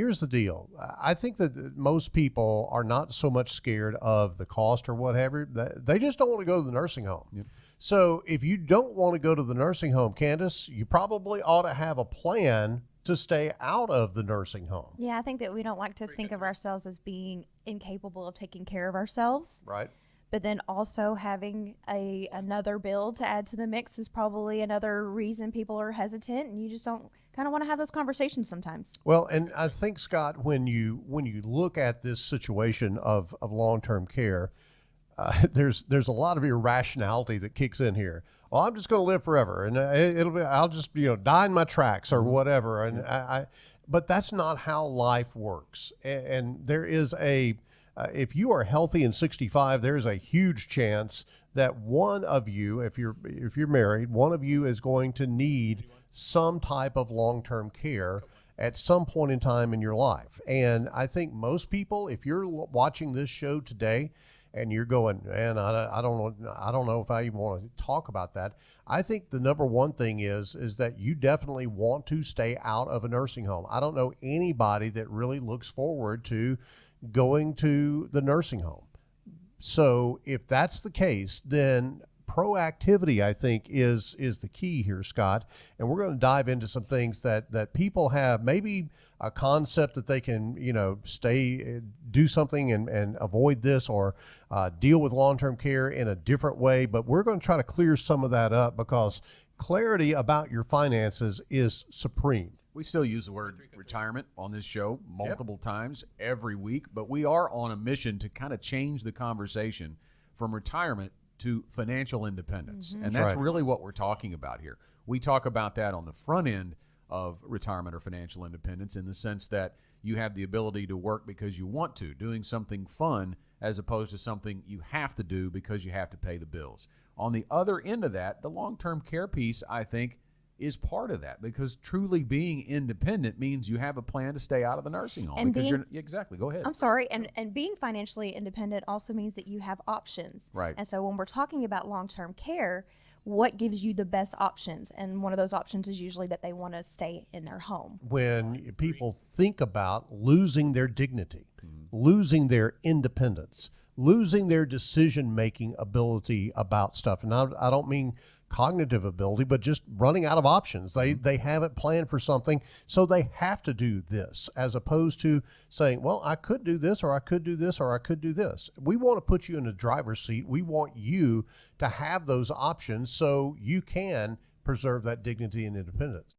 here's the deal. I think that most people are not so much scared of the cost or whatever. They just don't want to go to the nursing home. Yep. So if you don't want to go to the nursing home, Candice, you probably ought to have a plan to stay out of the nursing home. Yeah, I think that we don't like to think of ourselves as being incapable of taking care of ourselves. Right. But then also having another bill to add to the mix is probably another reason people are hesitant, and you just don't kind of want to have those conversations sometimes. Well, and I think, Scott, when you look at this situation of long-term care, there's a lot of irrationality that kicks in here. Well, I'm just going to live forever, and I'll just die in my tracks or whatever. And but that's not how life works. And there is if you are healthy and 65, there's a huge chance that one of you, if you're married, one of you is going to need some type of long-term care at some point in time in your life. And I think most people, if you're watching this show today and you're going, man, I don't know if I even want to talk about that. I think the number one thing is that you definitely want to stay out of a nursing home. I don't know anybody that really looks forward to going to the nursing home. So if that's the case, then proactivity, I think, is the key here, Scott. And we're going to dive into some things that people have, maybe a concept that they can, do something and avoid this or deal with long-term care in a different way. But we're going to try to clear some of that up because clarity about your finances is supreme. We still use the word retirement on this show multiple times every week, but we are on a mission to kind of change the conversation from retirement to financial independence. Mm-hmm. And that's really what we're talking about here. We talk about that on the front end of retirement or financial independence in the sense that you have the ability to work because you want to, doing something fun as opposed to something you have to do because you have to pay the bills. On the other end of that, the long-term care piece, I think, is part of that, because truly being independent means you have a plan to stay out of the nursing home. And because exactly. Go ahead. I'm sorry. And being financially independent also means that you have options. Right. And so when we're talking about long-term care, what gives you the best options? And one of those options is usually that they want to stay in their home. When people think about losing their dignity, losing their independence, losing their decision-making ability about stuff, and I don't mean cognitive ability, but just running out of options. They haven't planned for something, so they have to do this, as opposed to saying, well, I could do this, or I could do this, or I could do this. We want to put you in the driver's seat. We want you to have those options so you can preserve that dignity and independence.